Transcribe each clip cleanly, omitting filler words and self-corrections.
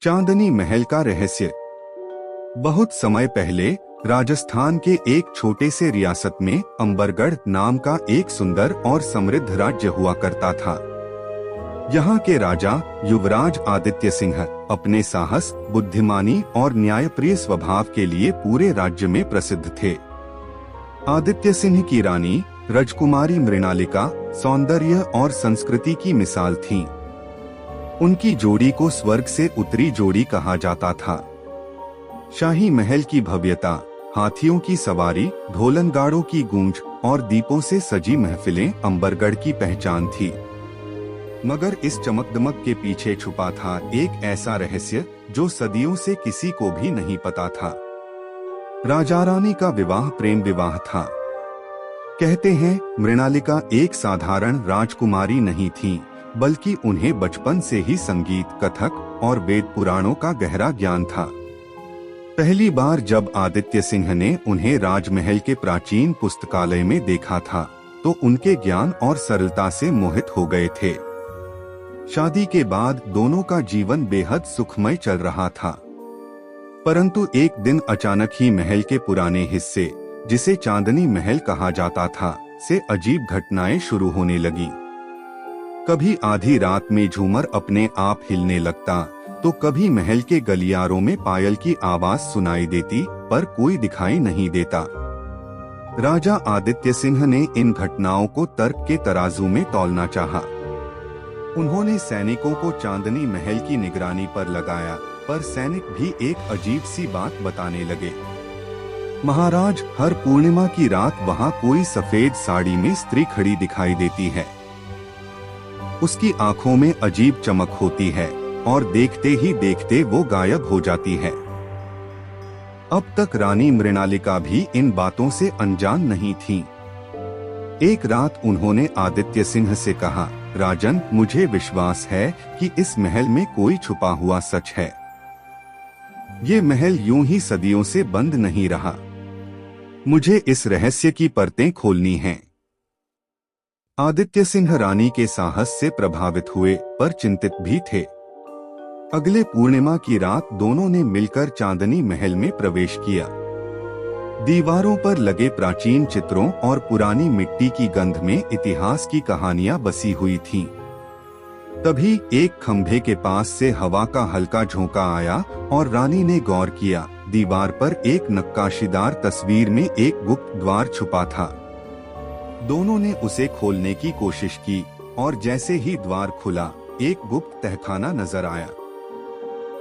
चांदनी महल का रहस्य। बहुत समय पहले राजस्थान के एक छोटे से रियासत में अंबरगढ़ नाम का एक सुंदर और समृद्ध राज्य हुआ करता था। यहाँ के राजा युवराज आदित्य सिंह अपने साहस, बुद्धिमानी और न्यायप्रिय स्वभाव के लिए पूरे राज्य में प्रसिद्ध थे। आदित्य सिंह की रानी राजकुमारी मृणालिका सौंदर्य और संस्कृति की मिसाल थीं। उनकी जोड़ी को स्वर्ग से उतरी जोड़ी कहा जाता था। शाही महल की भव्यता, हाथियों की सवारी, ढोलनगाड़ों की गूंज और दीपों से सजी महफिलें अंबरगढ़ की पहचान थी। मगर इस चमकदमक के पीछे छुपा था एक ऐसा रहस्य जो सदियों से किसी को भी नहीं पता था। राजा रानी का विवाह प्रेम विवाह था। कहते हैं मृणालिका एक साधारण राजकुमारी नहीं थी, बल्कि उन्हें बचपन से ही संगीत, कथक और वेद पुराणों का गहरा ज्ञान था। पहली बार जब आदित्य सिंह ने उन्हें राजमहल के प्राचीन पुस्तकालय में देखा था, तो उनके ज्ञान और सरलता से मोहित हो गए थे। शादी के बाद दोनों का जीवन बेहद सुखमय चल रहा था, परंतु एक दिन अचानक ही महल के पुराने हिस्से, जिसे चांदनी महल कहा जाता था, से अजीब घटनाएं शुरू होने लगी। कभी आधी रात में झूमर अपने आप हिलने लगता, तो कभी महल के गलियारों में पायल की आवाज सुनाई देती, पर कोई दिखाई नहीं देता। राजा आदित्य सिंह ने इन घटनाओं को तर्क के तराजू में तौलना चाहा। उन्होंने सैनिकों को चांदनी महल की निगरानी पर लगाया, पर सैनिक भी एक अजीब सी बात बताने लगे। महाराज, हर पूर्णिमा की रात वहाँ कोई सफेद साड़ी में स्त्री खड़ी दिखाई देती है। उसकी आंखों में अजीब चमक होती है और देखते ही देखते वो गायब हो जाती है। अब तक रानी मृणालिका भी इन बातों से अनजान नहीं थी। एक रात उन्होंने आदित्य सिंह से कहा, राजन, मुझे विश्वास है कि इस महल में कोई छुपा हुआ सच है। ये महल यूं ही सदियों से बंद नहीं रहा। मुझे इस रहस्य की परतें खोलनी हैं। आदित्य सिंह रानी के साहस से प्रभावित हुए, पर चिंतित भी थे। अगले पूर्णिमा की रात दोनों ने मिलकर चांदनी महल में प्रवेश किया। दीवारों पर लगे प्राचीन चित्रों और पुरानी मिट्टी की गंध में इतिहास की कहानियां बसी हुई थीं। तभी एक खंभे के पास से हवा का हल्का झोंका आया और रानी ने गौर किया, दीवार पर एक नक्काशीदार तस्वीर में एक गुप्त द्वार छुपा था। दोनों ने उसे खोलने की कोशिश की और जैसे ही द्वार खुला, एक गुप्त तहखाना नजर आया।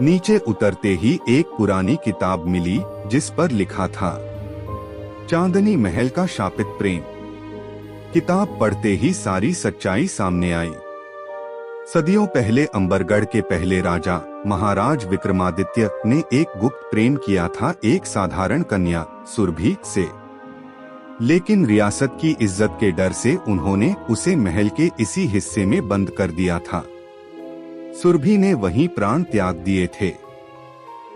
नीचे उतरते ही एक पुरानी किताब मिली, जिस पर लिखा था, चांदनी महल का शापित प्रेम। किताब पढ़ते ही सारी सच्चाई सामने आई। सदियों पहले अंबरगढ़ के पहले राजा महाराज विक्रमादित्य ने एक गुप्त प्रेम किया था एक साधारण कन्या सुरभि से। लेकिन रियासत की इज्जत के डर से उन्होंने उसे महल के इसी हिस्से में बंद कर दिया था। सुरभि ने वहीं प्राण त्याग दिए थे।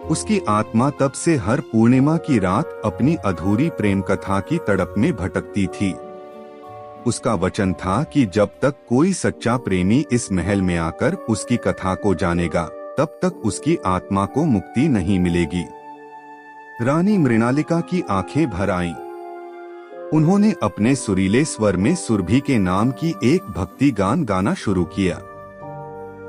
उसकी आत्मा तब से हर पूर्णिमा की रात अपनी अधूरी प्रेम कथा की तड़प में भटकती थी। उसका वचन था कि जब तक कोई सच्चा प्रेमी इस महल में आकर उसकी कथा को जानेगा, तब तक उसकी आत्मा को मुक्ति नहीं मिलेगी। रानी मृणालिका की आंखें भर आईं। उन्होंने अपने सुरीले स्वर में सुरभि के नाम की एक भक्ति गान गाना शुरू किया।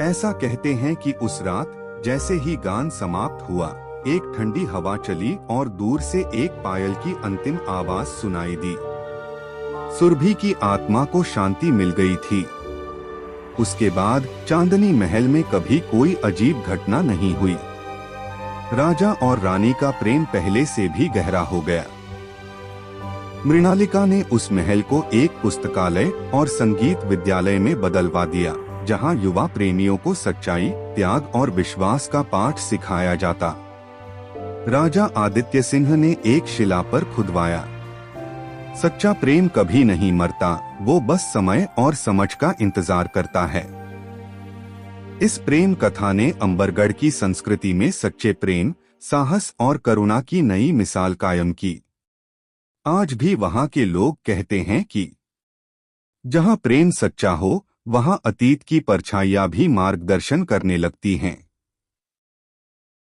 ऐसा कहते हैं कि उस रात जैसे ही गान समाप्त हुआ, एक ठंडी हवा चली और दूर से एक पायल की अंतिम आवाज सुनाई दी। सुरभि की आत्मा को शांति मिल गई थी। उसके बाद चांदनी महल में कभी कोई अजीब घटना नहीं हुई। राजा और रानी का प्रेम पहले से भी गहरा हो गया। मृणालिका ने उस महल को एक पुस्तकालय और संगीत विद्यालय में बदलवा दिया, जहां युवा प्रेमियों को सच्चाई, त्याग और विश्वास का पाठ सिखाया जाता। राजा आदित्य सिंह ने एक शिला पर खुदवाया, सच्चा प्रेम कभी नहीं मरता, वो बस समय और समझ का इंतजार करता है। इस प्रेम कथा ने अंबरगढ़ की संस्कृति में सच्चे प्रेम, साहस और करुणा की नई मिसाल कायम की। आज भी वहाँ के लोग कहते हैं कि जहाँ प्रेम सच्चा हो, वहाँ अतीत की परछाइयाँ भी मार्गदर्शन करने लगती हैं।